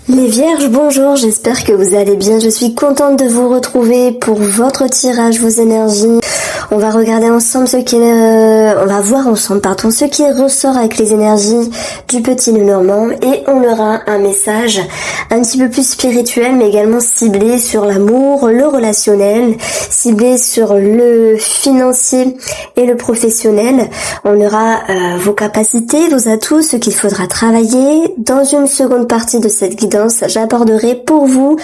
Les Vierges, bonjour, j'espère que vous allez bien. Je suis contente de vous retrouver pour votre tirage, vos énergies. On va regarder ensemble on va voir ensemble, ce qui ressort avec les énergies du petit Lenormand et on aura un message un petit peu plus spirituel mais également ciblé sur l'amour, le relationnel, ciblé sur le financier et le professionnel. On aura vos capacités, vos atouts, ce qu'il faudra travailler. Dans une seconde partie de cette guidance, j'aborderai pour vous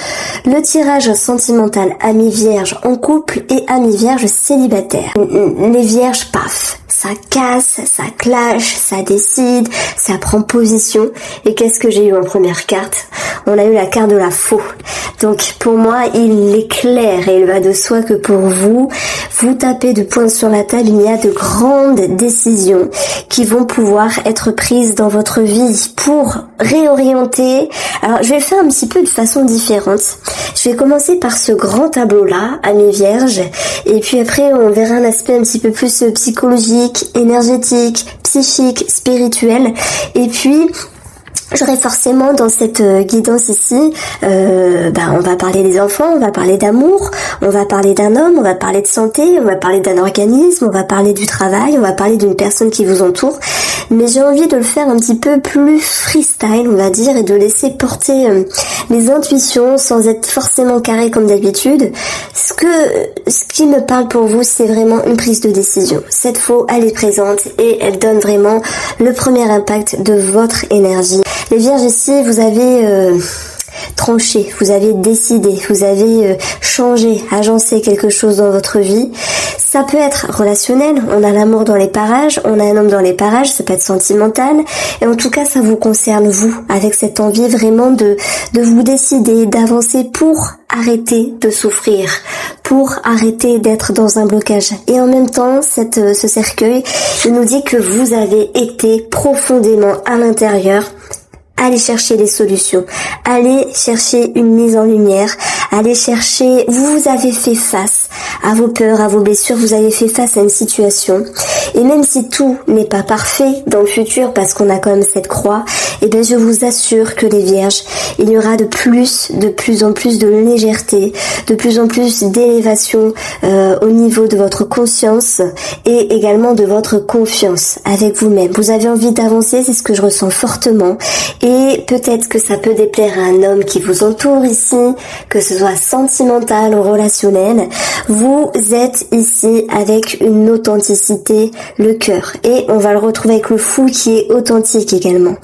le tirage sentimental ami vierge en couple et ami vierge célibataire. Les vierges, paf, ça casse, ça clash, ça décide, ça prend position. Et qu'est-ce que j'ai eu en première carte? On a eu la carte de la faux. Donc pour moi, il est clair et il va de soi que pour vous, vous tapez de poing sur la table, il y a de grandes décisions qui vont pouvoir être prises dans votre vie pour réorienter. Alors je vais le faire un petit peu de façon différente. Je vais commencer par ce grand tableau-là, amis vierges, et puis après on verra un aspect un petit peu plus psychologique, énergétique, psychique, spirituel, et puis j'aurai forcément dans cette guidance ici, on va parler des enfants, on va parler d'amour, on va parler d'un homme, on va parler de santé, on va parler d'un organisme, on va parler du travail, on va parler d'une personne qui vous entoure. Mais j'ai envie de le faire un petit peu plus freestyle, on va dire, et de laisser porter les intuitions sans être forcément carré comme d'habitude. Ce qui me parle pour vous, c'est vraiment une prise de décision. Cette faux, elle est présente et elle donne vraiment le premier impact de votre énergie. Les vierges ici, vous avez tranché, vous avez décidé, vous avez changé, agencé quelque chose dans votre vie. Ça peut être relationnel, on a l'amour dans les parages, on a un homme dans les parages, ça peut être sentimental, et en tout cas ça vous concerne vous, avec cette envie vraiment de vous décider, d'avancer pour arrêter de souffrir, pour arrêter d'être dans un blocage. Et en même temps, ce cercueil, il nous dit que vous avez été profondément à l'intérieur. Allez chercher les solutions, allez chercher une mise en lumière, allez chercher, vous avez fait face à vos peurs, à vos blessures, vous avez fait face à une situation. Et même si tout n'est pas parfait dans le futur, parce qu'on a quand même cette croix, eh bien je vous assure que les vierges, il y aura de plus en plus de légèreté, de plus en plus d'élévation au niveau de votre conscience et également de votre confiance avec vous-même. Vous avez envie d'avancer, c'est ce que je ressens fortement. Et peut-être que ça peut déplaire à un homme qui vous entoure ici, que ce soit sentimental ou relationnel. Vous êtes ici avec une authenticité, le cœur. Et on va le retrouver avec le fou qui est authentique également.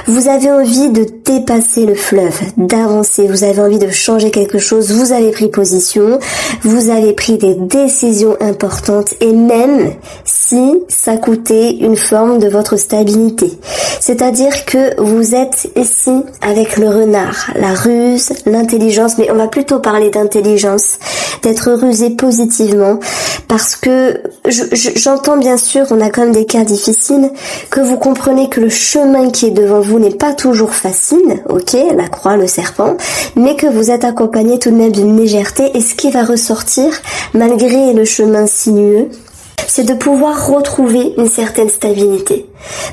Vous avez envie de dépasser le fleuve, d'avancer, vous avez envie de changer quelque chose, vous avez pris position, vous avez pris des décisions importantes et même si ça coûtait une forme de votre stabilité. C'est-à-dire que vous êtes ici avec le renard, la ruse, l'intelligence, mais on va plutôt parler d'intelligence, d'être rusé positivement, parce que j'entends bien sûr, on a quand même des cas difficiles, que vous comprenez que le chemin qui est devant vous n'est pas toujours facile, ok, la croix, le serpent, mais que vous êtes accompagné tout de même d'une légèreté, et ce qui va ressortir, malgré le chemin sinueux, c'est de pouvoir retrouver une certaine stabilité.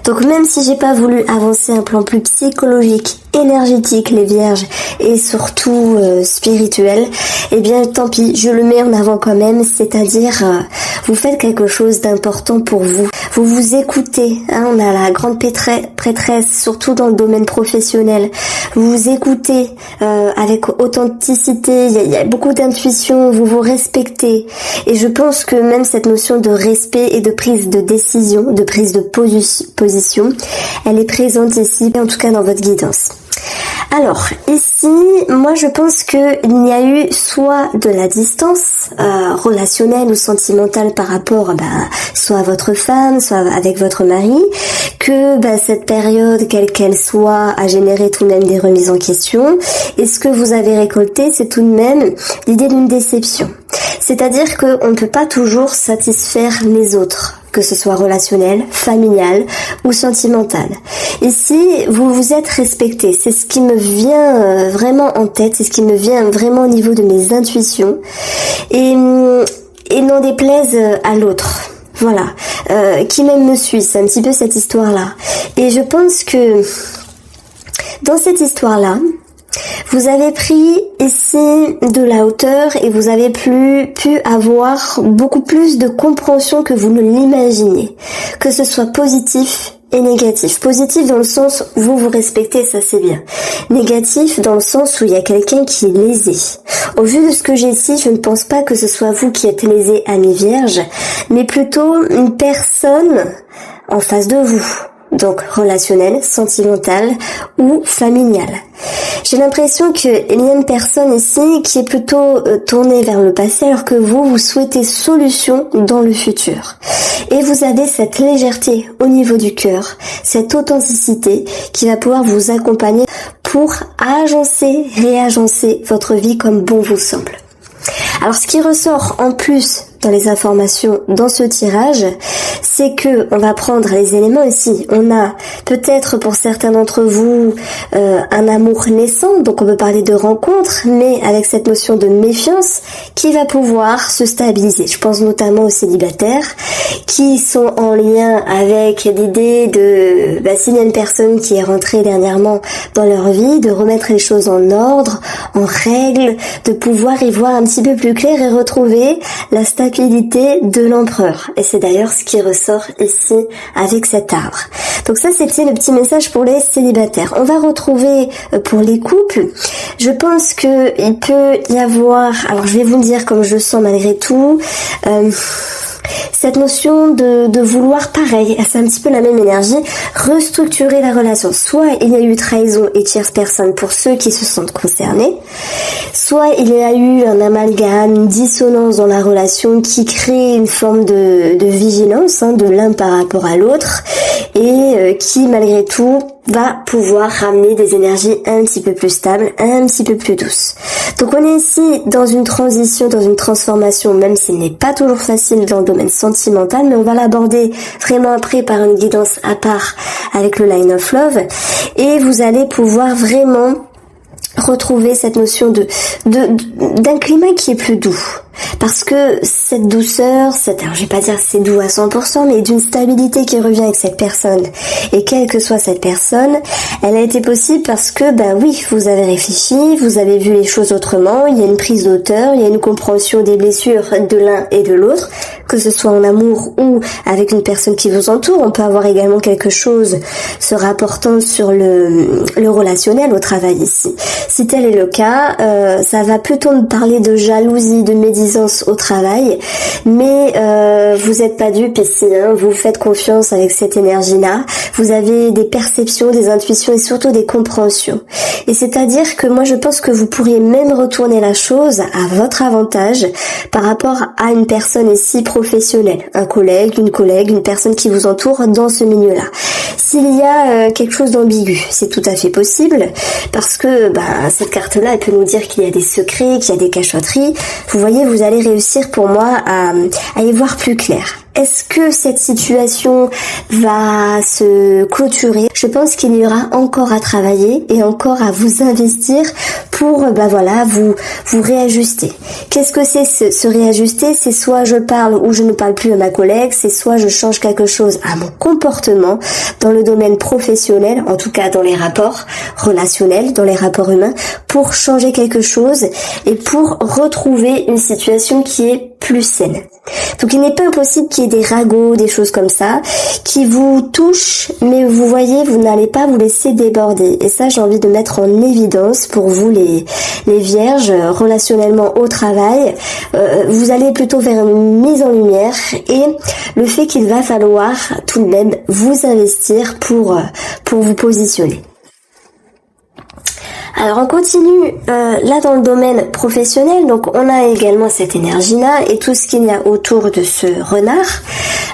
Donc même si j'ai pas voulu avancer un plan plus psychologique, énergétique, les vierges, et surtout spirituel, eh bien tant pis, je le mets en avant quand même, c'est-à-dire vous faites quelque chose d'important pour vous. Vous vous écoutez, on a la grande prêtresse, surtout dans le domaine professionnel. Vous vous écoutez avec authenticité, il y a beaucoup d'intuition, vous vous respectez. Et je pense que même cette notion de respect et de prise de décision, de prise de position, elle est présente ici, en tout cas dans votre guidance. Alors, ici, moi je pense qu'il y a eu soit de la distance relationnelle ou sentimentale par rapport soit à votre femme, soit avec votre mari, que cette période, quelle qu'elle soit, a généré tout de même des remises en question. Et ce que vous avez récolté, c'est tout de même l'idée d'une déception. C'est-à-dire qu'on ne peut pas toujours satisfaire les autres, que ce soit relationnel, familial ou sentimental. Ici, vous vous êtes respecté. C'est ce qui me vient vraiment en tête, c'est ce qui me vient vraiment au niveau de mes intuitions. Et n'en déplaise à l'autre. Voilà. Qui même me suit, c'est un petit peu cette histoire-là. Et je pense que dans cette histoire-là, Vous avez pris ici de la hauteur et vous avez pu avoir beaucoup plus de compréhension que vous ne l'imaginez. Que ce soit positif et négatif. Positif dans le sens où vous vous respectez, ça c'est bien. Négatif dans le sens où il y a quelqu'un qui est lésé. Au vu de ce que j'ai ici, je ne pense pas que ce soit vous qui êtes lésé, ami Vierge, mais plutôt une personne en face de vous. Donc relationnel, sentimental ou familial. J'ai l'impression qu'il y a une personne ici qui est plutôt tournée vers le passé alors que vous souhaitez solution dans le futur. Et vous avez cette légèreté au niveau du cœur, cette authenticité qui va pouvoir vous accompagner pour agencer, réagencer votre vie comme bon vous semble. Alors ce qui ressort en plus dans les informations dans ce tirage, c'est que on va prendre les éléments ici. On a peut-être pour certains d'entre vous un amour naissant, donc on peut parler de rencontre, mais avec cette notion de méfiance qui va pouvoir se stabiliser. Je pense notamment aux célibataires qui sont en lien avec l'idée de, s'il y a une personne qui est rentrée dernièrement dans leur vie, de remettre les choses en ordre, en règle, de pouvoir y voir un petit peu plus clair et retrouver la stabilité de l'empereur. Et c'est d'ailleurs ce qui ressort ici avec cet arbre. Donc ça, c'était le petit message pour les célibataires. On va retrouver pour les couples. Je pense que il peut y avoir, alors je vais vous le dire comme je le sens malgré tout, cette notion de vouloir pareil, c'est un petit peu la même énergie, restructurer la relation. Soit il y a eu trahison et tierce personne pour ceux qui se sentent concernés, soit il y a eu un amalgame, une dissonance dans la relation qui crée une forme de vigilance de l'un par rapport à l'autre et qui malgré tout va pouvoir ramener des énergies un petit peu plus stables, un petit peu plus douces. Donc on est ici dans une transition, dans une transformation, même s'il n'est pas toujours facile dans le domaine sentimental, mais on va l'aborder vraiment après par une guidance à part avec le Line of Love, et vous allez pouvoir vraiment retrouver cette notion d'un climat qui est plus doux. Parce que cette douceur, alors je vais pas dire c'est doux à 100%, mais d'une stabilité qui revient avec cette personne. Et quelle que soit cette personne, elle a été possible parce que, oui, vous avez réfléchi, vous avez vu les choses autrement, il y a une prise d'auteur, il y a une compréhension des blessures de l'un et de l'autre, que ce soit en amour ou avec une personne qui vous entoure. On peut avoir également quelque chose se rapportant sur le relationnel au travail ici. Si tel est le cas, ça va plutôt nous parler de jalousie, de médisance au travail, mais vous n'êtes pas dupe ici, vous faites confiance avec cette énergie-là, vous avez des perceptions, des intuitions et surtout des compréhensions. Et c'est-à-dire que moi je pense que vous pourriez même retourner la chose à votre avantage par rapport à une personne ici professionnelle, un collègue, une personne qui vous entoure dans ce milieu-là. S'il y a quelque chose d'ambigu, c'est tout à fait possible, parce que cette carte-là, elle peut nous dire qu'il y a des secrets, qu'il y a des cachotteries. Vous voyez, vous allez réussir pour moi à y voir plus clair. Est-ce que cette situation va se clôturer? Je pense qu'il y aura encore à travailler et encore à vous investir pour vous réajuster. Qu'est-ce que c'est se réajuster? C'est soit je parle ou je ne parle plus à ma collègue, c'est soit je change quelque chose à mon comportement dans le domaine professionnel, en tout cas dans les rapports relationnels, dans les rapports humains, pour changer quelque chose et pour retrouver une situation qui est plus saine. Donc il n'est pas impossible qu'il y ait des ragots, des choses comme ça, qui vous touchent, mais vous voyez, vous n'allez pas vous laisser déborder. Et ça, j'ai envie de mettre en évidence pour vous les vierges, relationnellement au travail, vous allez plutôt vers une mise en lumière et le fait qu'il va falloir tout de même vous investir pour vous positionner. Alors on continue là dans le domaine professionnel, donc on a également cette énergie-là et tout ce qu'il y a autour de ce renard.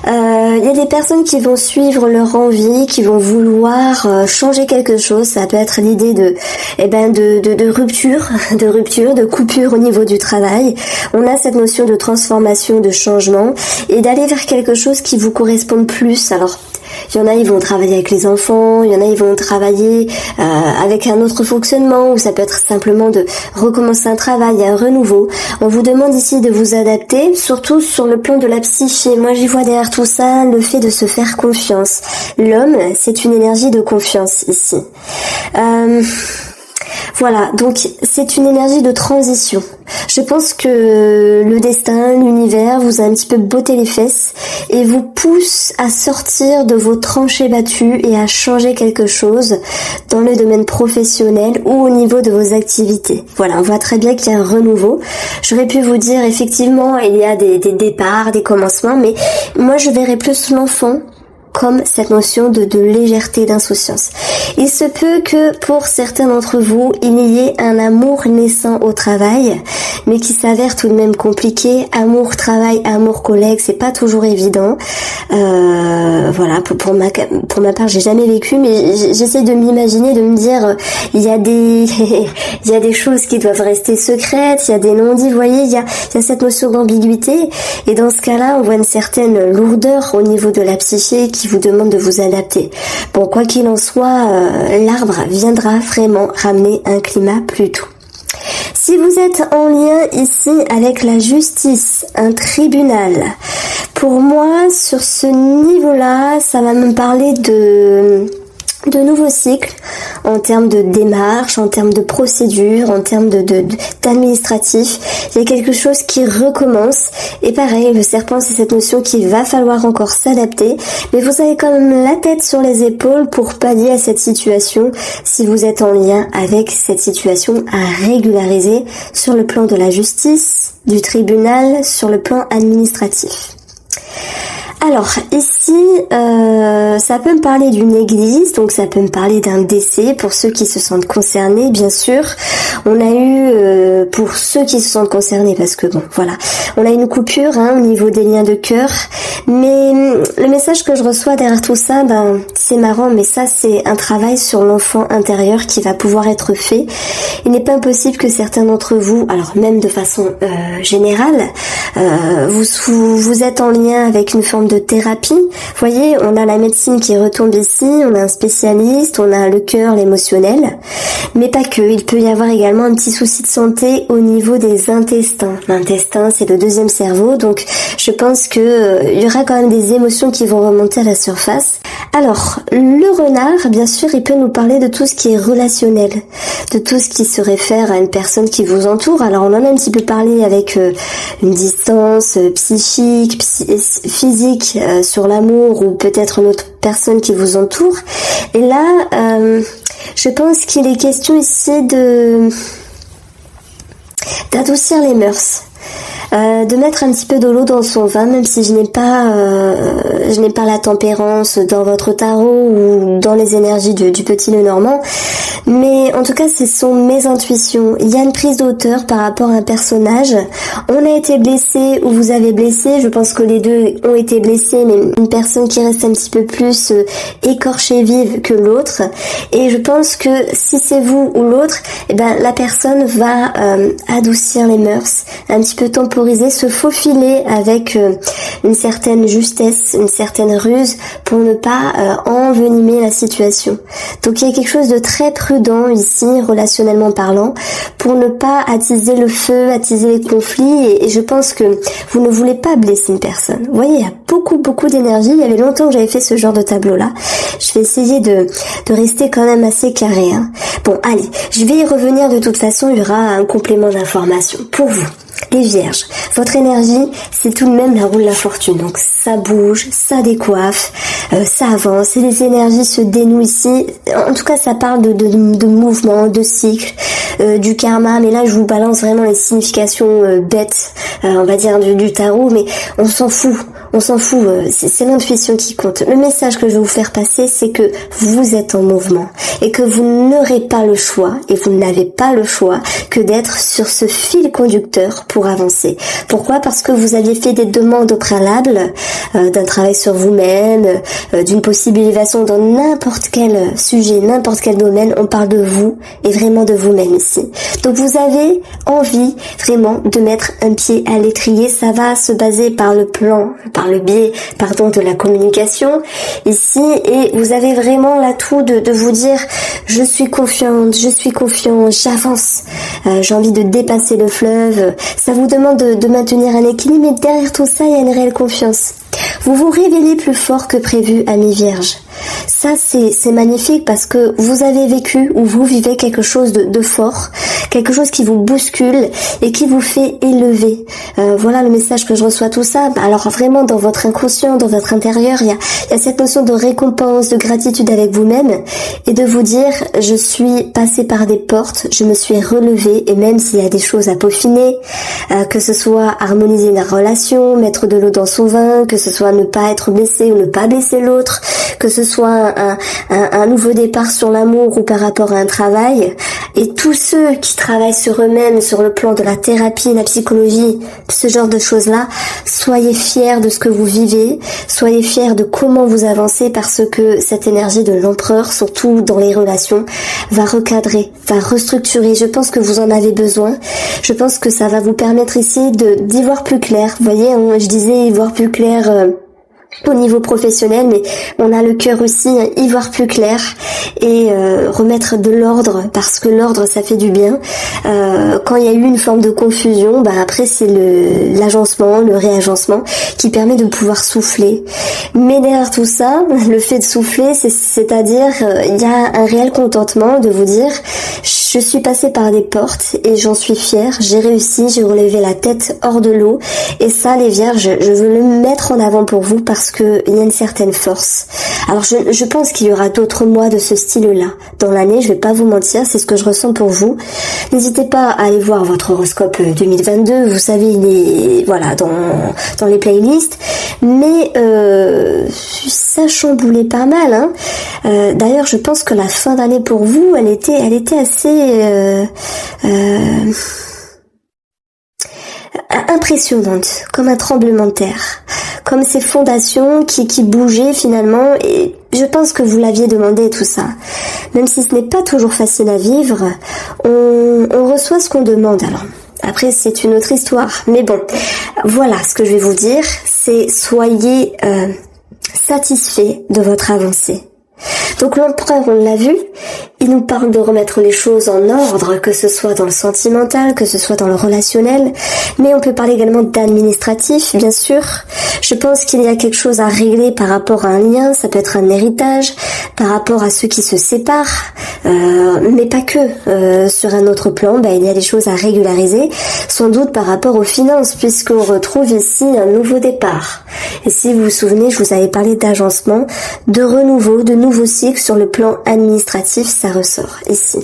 Il y a des personnes qui vont suivre leur envie, qui vont vouloir changer quelque chose. Ça peut être l'idée de rupture, de coupure au niveau du travail. On a cette notion de transformation, de changement et d'aller vers quelque chose qui vous corresponde plus. Alors il y en a, ils vont travailler avec les enfants, il y en a, ils vont travailler avec un autre fonctionnement, ou ça peut être simplement de recommencer un travail, un renouveau. On vous demande ici de vous adapter, surtout sur le plan de la psyché. Moi, j'y vois derrière tout ça le fait de se faire confiance. L'homme, c'est une énergie de confiance ici. Voilà, donc c'est une énergie de transition. Je pense que le destin, l'univers vous a un petit peu botté les fesses et vous pousse à sortir de vos tranchées battues et à changer quelque chose dans le domaine professionnel ou au niveau de vos activités. Voilà, on voit très bien qu'il y a un renouveau. J'aurais pu vous dire effectivement il y a des départs, des commencements, mais moi je verrais plus l'enfant comme cette notion de légèreté, d'insouciance. Il se peut que pour certains d'entre vous, il y ait un amour naissant au travail, mais qui s'avère tout de même compliqué. Amour travail, amour collègue, c'est pas toujours évident. Voilà, pour ma part, j'ai jamais vécu, mais j'essaie de m'imaginer, de me dire, il y a des choses qui doivent rester secrètes, il y a des non-dits, vous voyez, il y a cette notion d'ambiguïté, et dans ce cas-là, on voit une certaine lourdeur au niveau de la psyché qui vous demande de vous adapter. Bon, quoi qu'il en soit, l'arbre viendra vraiment ramener un climat plus doux. Si vous êtes en lien ici avec la justice, un tribunal, pour moi, sur ce niveau-là, ça va me parler de nouveaux cycles en termes de démarches, en termes de procédures, en termes d'administratif. Il y a quelque chose qui recommence. Et pareil, le serpent, c'est cette notion qu'il va falloir encore s'adapter. Mais vous avez quand même la tête sur les épaules pour pallier à cette situation si vous êtes en lien avec cette situation à régulariser sur le plan de la justice, du tribunal, sur le plan administratif. Alors ici, ça peut me parler d'une église, donc ça peut me parler d'un décès pour ceux qui se sentent concernés, bien sûr. On a eu, pour ceux qui se sentent concernés, parce que bon, voilà, on a une coupure au niveau des liens de cœur, mais le message que je reçois derrière tout ça, c'est marrant, mais ça c'est un travail sur l'enfant intérieur qui va pouvoir être fait. Il n'est pas impossible que certains d'entre vous, alors même de façon générale, vous êtes en lien avec une forme de thérapie. Vous voyez, on a la médecine qui retombe ici, on a un spécialiste, on a le cœur, l'émotionnel, mais pas que. Il peut y avoir également un petit souci de santé au niveau des intestins. L'intestin, c'est le deuxième cerveau, donc je pense que il y aura quand même des émotions qui vont remonter à la surface. Alors, le renard, bien sûr, il peut nous parler de tout ce qui est relationnel, de tout ce qui se réfère à une personne qui vous entoure. Alors, on en a un petit peu parlé avec une distance psychique, physique sur l'amour ou peut-être une autre personne qui vous entoure. Et là, je pense qu'il est question ici d'adoucir les mœurs. De mettre un petit peu de l'eau dans son vin, même si je n'ai pas la tempérance dans votre tarot ou dans les énergies du petit Lenormand, mais en tout cas ce sont mes intuitions. Il y a une prise de hauteur par rapport à un personnage. On a été blessé ou vous avez blessé, je pense que les deux ont été blessés, mais une personne qui reste un petit peu plus écorchée vive que l'autre, et je pense que si c'est vous ou l'autre, la personne va adoucir les mœurs, un petit peu temporiser, se faufiler avec une certaine justesse, une certaine ruse pour ne pas envenimer la situation. Donc il y a quelque chose de très prudent ici, relationnellement parlant, pour ne pas attiser le feu, attiser les conflits, et je pense que vous ne voulez pas blesser une personne. Vous voyez, il y a beaucoup d'énergie. Il y avait longtemps que j'avais fait ce genre de tableau-là. Je vais essayer de rester quand même assez carré. Bon, allez, je vais y revenir de toute façon, il y aura un complément d'information pour vous. Les vierges, votre énergie, c'est tout de même la roue de la fortune. Donc ça bouge, ça décoiffe, ça avance, et les énergies se dénouent ici. En tout cas, ça parle de mouvement, de cycle, du karma. Mais là, je vous balance vraiment les significations bêtes, on va dire, du tarot. Mais on s'en fout. C'est l'intuition qui compte. Le message que je vais vous faire passer, c'est que vous êtes en mouvement et que vous n'aurez pas le choix, et vous n'avez pas le choix que d'être sur ce fil conducteur pour avancer. Pourquoi ? Parce que vous aviez fait des demandes au préalable, d'un travail sur vous-même, d'une possible élévation dans n'importe quel sujet, n'importe quel domaine. On parle de vous et vraiment de vous-même ici. Donc vous avez envie vraiment de mettre un pied à l'étrier. Ça va se baser par le biais de la communication ici, et vous avez vraiment l'atout de vous dire je suis confiante, j'avance, j'ai envie de dépasser le fleuve. Ça vous demande de maintenir un équilibre, mais derrière tout ça, il y a une réelle confiance. Vous vous révélez plus fort que prévu, amis vierges. Ça, c'est magnifique parce que vous avez vécu ou vous vivez quelque chose de fort, quelque chose qui vous bouscule et qui vous fait élever. Voilà le message que je reçois, tout ça. Alors vraiment, dans votre inconscient, dans votre intérieur, il y a cette notion de récompense, de gratitude avec vous-même et de vous dire, je suis passé par des portes, je me suis relevée et même s'il y a des choses à peaufiner, que ce soit harmoniser la relation, mettre de l'eau dans son vin, que ce soit ne pas être blessé ou ne pas blesser l'autre, que ce soit un nouveau départ sur l'amour ou par rapport à un travail. Et tous ceux qui travaillent sur eux-mêmes, sur le plan de la thérapie, la psychologie, ce genre de choses-là, soyez fiers de ce que vous vivez, soyez fiers de comment vous avancez parce que cette énergie de l'empereur, surtout dans les relations, va recadrer, va restructurer. Je pense que vous en avez besoin. Je pense que ça va vous permettre ici d'y voir plus clair. Vous voyez, hein, je disais y voir plus clair au niveau professionnel, mais on a le cœur aussi, y voir plus clair et remettre de l'ordre parce que l'ordre ça fait du bien. Quand il y a eu une forme de confusion, après c'est l'agencement, le réagencement qui permet de pouvoir souffler. Mais derrière tout ça, le fait de souffler, c'est-à-dire il y a un réel contentement de vous dire je suis passée par des portes et j'en suis fière, j'ai réussi, j'ai relevé la tête hors de l'eau et ça les vierges, je veux le mettre en avant pour vous parce que il y a une certaine force. Alors je pense qu'il y aura d'autres mois de ce style-là dans l'année, je vais pas vous mentir, c'est ce que je ressens pour vous. N'hésitez pas à aller voir votre horoscope 2022, vous savez il est voilà dans les playlists, mais ça chamboulait pas mal hein. D'ailleurs je pense que la fin d'année pour vous elle était assez impressionnante, comme un tremblement de terre, comme ces fondations qui bougeaient finalement, et je pense que vous l'aviez demandé tout ça. Même si ce n'est pas toujours facile à vivre, on reçoit ce qu'on demande alors. Après c'est une autre histoire, mais bon, voilà ce que je vais vous dire, c'est soyez satisfaits de votre avancée. Donc l'empereur, on l'a vu, il nous parle de remettre les choses en ordre, que ce soit dans le sentimental, que ce soit dans le relationnel, mais on peut parler également d'administratif, bien sûr. Je pense qu'il y a quelque chose à régler par rapport à un lien, ça peut être un héritage, par rapport à ceux qui se séparent, mais pas que. Sur un autre plan, il y a des choses à régulariser, sans doute par rapport aux finances, puisqu'on retrouve ici un nouveau départ. Et si vous vous souvenez, je vous avais parlé d'agencement, de renouveau, de nouveau cycle sur le plan administratif, ça ressort ici.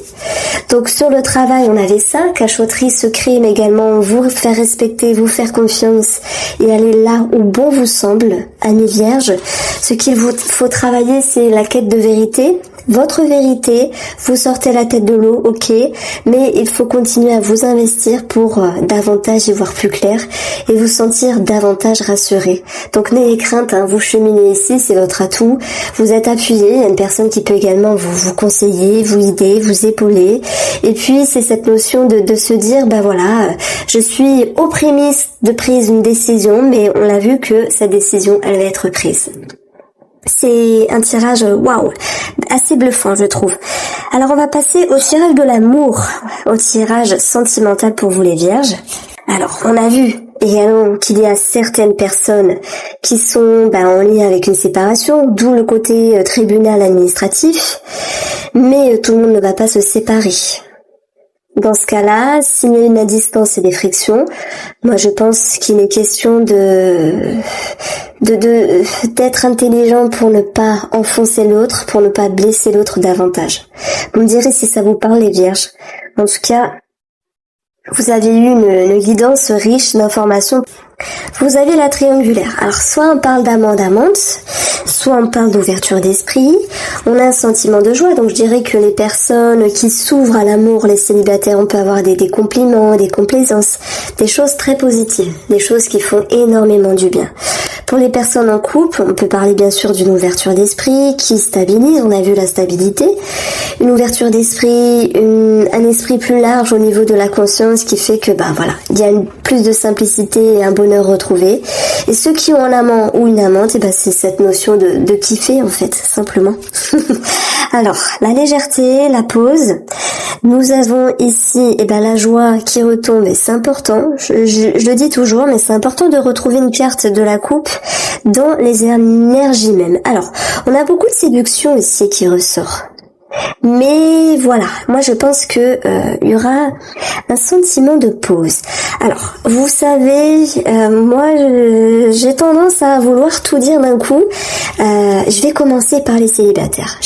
Donc sur le travail, on avait ça, cachotterie, secret, mais également vous faire respecter, vous faire confiance et aller là où bon vous semble, amis vierges. Ce qu'il vous faut travailler, c'est la quête de vérité. Votre vérité, vous sortez la tête de l'eau, ok, mais il faut continuer à vous investir pour davantage y voir plus clair et vous sentir davantage rassuré. Donc n'ayez crainte, hein, vous cheminez ici, c'est votre atout, vous êtes appuyé, il y a une personne qui peut également vous conseiller, vous guider, vous épauler, et puis c'est cette notion de se dire, voilà, je suis aux prémices de prise d'une décision, mais on l'a vu que cette décision, elle va être prise. C'est un tirage, waouh, assez bluffant, je trouve. Alors, on va passer au tirage de l'amour, au tirage sentimental pour vous les vierges. Alors, on a vu également qu'il y a certaines personnes qui sont en lien avec une séparation, d'où le côté tribunal administratif, mais tout le monde ne va pas se séparer. Dans ce cas-là, s'il y a une distance et des frictions, moi je pense qu'il est question d'être intelligent pour ne pas enfoncer l'autre, pour ne pas blesser l'autre davantage. Vous me direz si ça vous parle les vierges. En tout cas, vous avez eu une guidance riche d'informations. Vous avez la triangulaire. Alors soit on parle d'amant-amante, soit on parle d'ouverture d'esprit. On a un sentiment de joie, donc je dirais que les personnes qui s'ouvrent à l'amour, les célibataires, on peut avoir des compliments, des complaisances, des choses très positives, des choses qui font énormément du bien. Pour les personnes en couple, on peut parler bien sûr d'une ouverture d'esprit qui stabilise, on a vu la stabilité, une ouverture d'esprit, un esprit plus large au niveau de la conscience qui fait que il y a plus de simplicité et un bonheur bonheur retrouvé. Et ceux qui ont un amant ou une amante, c'est cette notion de kiffer en fait, simplement. Alors, la légèreté, la pause. Nous avons ici la joie qui retombe et c'est important. Je le dis toujours, mais c'est important de retrouver une carte de la coupe dans les énergies même. Alors, on a beaucoup de séduction ici qui ressort. Mais voilà, moi je pense que il y aura un sentiment de pause. Alors, vous savez, moi j'ai tendance à vouloir tout dire d'un coup. Je vais commencer par les célibataires.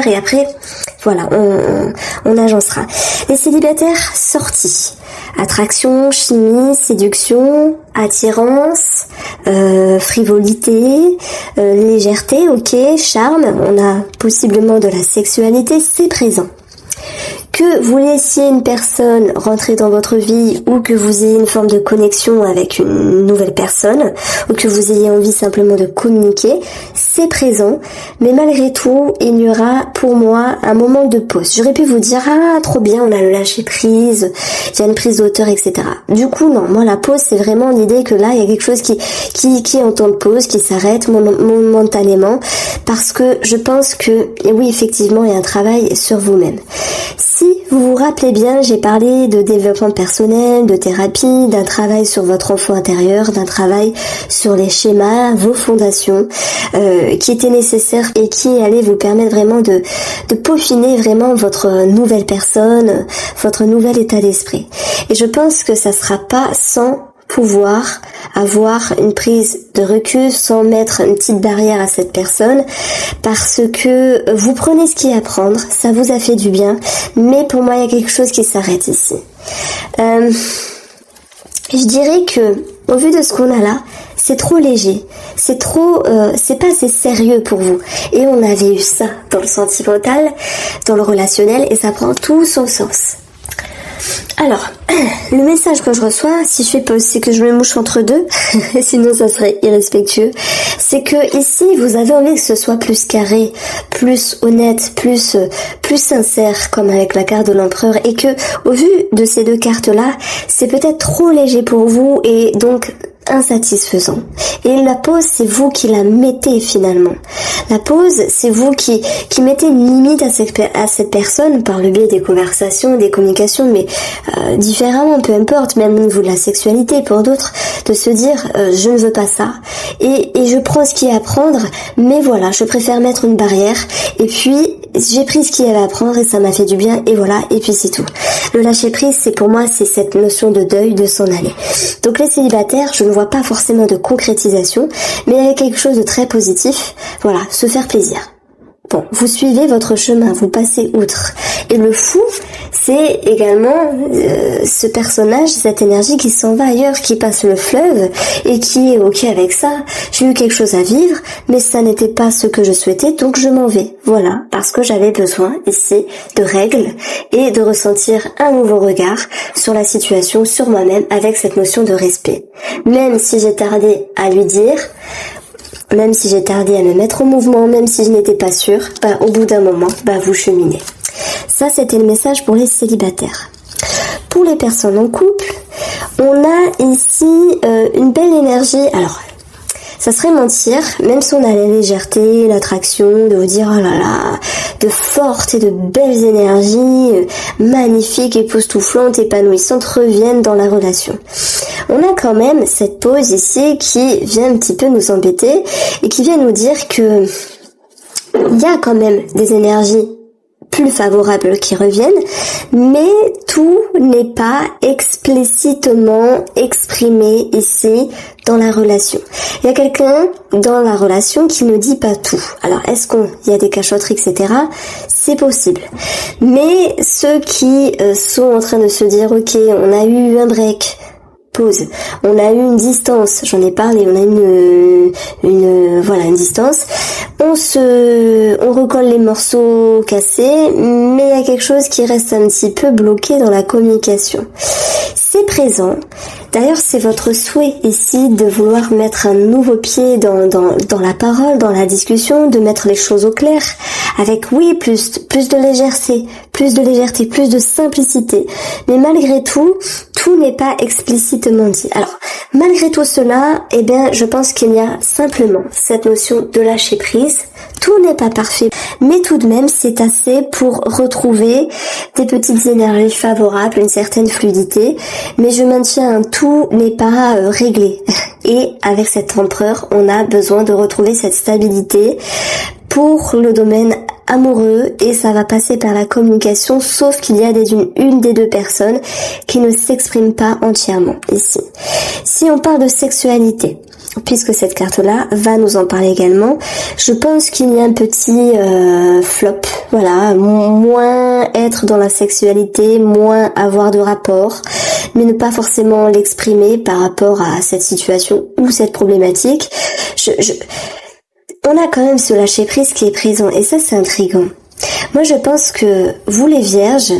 Et après, voilà, on agencera. Les célibataires sortis. Attraction, chimie, séduction, attirance, frivolité, légèreté, ok, charme, on a possiblement de la sexualité, c'est présent. Que vous laissiez une personne rentrer dans votre vie ou que vous ayez une forme de connexion avec une nouvelle personne ou que vous ayez envie simplement de communiquer, c'est présent. Mais malgré tout, il y aura pour moi un moment de pause. J'aurais pu vous dire, ah trop bien, on a le lâcher prise, il y a une prise d'auteur, etc. Du coup, non, moi la pause, c'est vraiment l'idée que là, il y a quelque chose qui est en temps de pause, qui s'arrête momentanément parce que je pense que, et oui, effectivement, il y a un travail sur vous-même. Si vous vous rappelez bien, j'ai parlé de développement personnel, de thérapie, d'un travail sur votre enfant intérieur, d'un travail sur les schémas, vos fondations, qui étaient nécessaires et qui allaient vous permettre vraiment de peaufiner vraiment votre nouvelle personne, votre nouvel état d'esprit. Et je pense que ça sera pas sans pouvoir avoir une prise de recul, sans mettre une petite barrière à cette personne, parce que vous prenez ce qu'il y a à prendre, ça vous a fait du bien, mais pour moi il y a quelque chose qui s'arrête ici. Je dirais que au vu de ce qu'on a là, c'est trop léger, c'est pas assez sérieux pour vous. Et on avait eu ça dans le sentimental, dans le relationnel, et ça prend tout son sens. Alors, le message que je reçois, si je fais pause, c'est que je me mouche entre deux, sinon ça serait irrespectueux, c'est que ici, vous avez envie que ce soit plus carré, plus honnête, plus sincère, comme avec la carte de l'empereur, et que, au vu de ces deux cartes-là, c'est peut-être trop léger pour vous, et donc insatisfaisant. Et la pause, c'est vous qui la mettez finalement. La pause, c'est vous qui mettez une limite à cette personne par le biais des conversations, des communications, mais différemment, peu importe, même au niveau de la sexualité, pour d'autres, de se dire je ne veux pas ça, et je prends ce qu'il y a à prendre, mais voilà, je préfère mettre une barrière, et puis j'ai pris ce qu'il y avait à prendre et ça m'a fait du bien, et voilà, et puis c'est tout. Le lâcher prise, c'est pour moi, c'est cette notion de deuil, de s'en aller. Donc les célibataires, je ne vois pas forcément de concrétisation, mais il y a quelque chose de très positif, voilà, se faire plaisir. Bon, vous suivez votre chemin, vous passez outre. Et le fou, c'est également ce personnage, cette énergie qui s'en va ailleurs, qui passe le fleuve et qui est ok avec ça. J'ai eu quelque chose à vivre, mais ça n'était pas ce que je souhaitais, donc je m'en vais. Voilà, parce que j'avais besoin ici de règles et de ressentir un nouveau regard sur la situation, sur moi-même, avec cette notion de respect. Même si j'ai tardé à lui dire, même si j'ai tardé à me mettre en mouvement, même si je n'étais pas sûre, au bout d'un moment, vous cheminez. Ça, c'était le message pour les célibataires. Pour les personnes en couple, on a ici une belle énergie. Alors, ça serait mentir, même si on a la légèreté, l'attraction, de vous dire oh là là, de fortes et de belles énergies, magnifiques, époustouflantes, épanouissantes, reviennent dans la relation. On a quand même cette pause ici qui vient un petit peu nous embêter et qui vient nous dire que il y a quand même des énergies plus favorables qui reviennent, mais tout n'est pas explicitement exprimé ici dans la relation. Il y a quelqu'un dans la relation qui ne dit pas tout. Alors, il y a des cachotteries, etc. C'est possible. Mais ceux qui sont en train de se dire, ok, on a eu un break, pause. On a eu une distance, j'en ai parlé, on a une distance. On recolle les morceaux cassés, mais il y a quelque chose qui reste un petit peu bloqué dans la communication. C'est présent. D'ailleurs, c'est votre souhait ici de vouloir mettre un nouveau pied dans la parole, dans la discussion, de mettre les choses au clair, avec oui, plus de légèreté, plus de simplicité. Mais malgré tout, tout n'est pas explicitement dit. Alors, Malgré tout cela, eh bien, je pense qu'il y a simplement cette notion de lâcher prise. Tout n'est pas parfait, mais tout de même, c'est assez pour retrouver des petites énergies favorables, une certaine fluidité. Mais je maintiens, tout n'est pas réglé. Et avec cet empereur, on a besoin de retrouver cette stabilité pour le domaine amoureux, et ça va passer par la communication, sauf qu'il y a une des deux personnes qui ne s'exprime pas entièrement ici. Si on parle de sexualité, puisque cette carte-là va nous en parler également, je pense qu'il y a un petit flop, voilà, moins être dans la sexualité, moins avoir de rapport, mais ne pas forcément l'exprimer par rapport à cette situation ou cette problématique. On a quand même ce lâcher prise qui est présent, et ça c'est intriguant. Moi je pense que vous les vierges,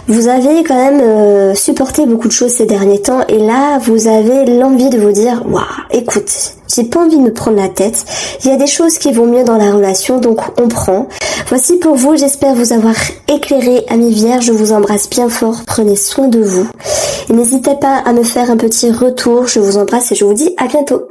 vous avez quand même supporté beaucoup de choses ces derniers temps, et là vous avez l'envie de vous dire waouh, écoute, j'ai pas envie de me prendre la tête, il y a des choses qui vont mieux dans la relation, donc on prend. Voici pour vous, j'espère vous avoir éclairé, amis vierges, je vous embrasse bien fort, prenez soin de vous, et n'hésitez pas à me faire un petit retour, je vous embrasse et je vous dis à bientôt.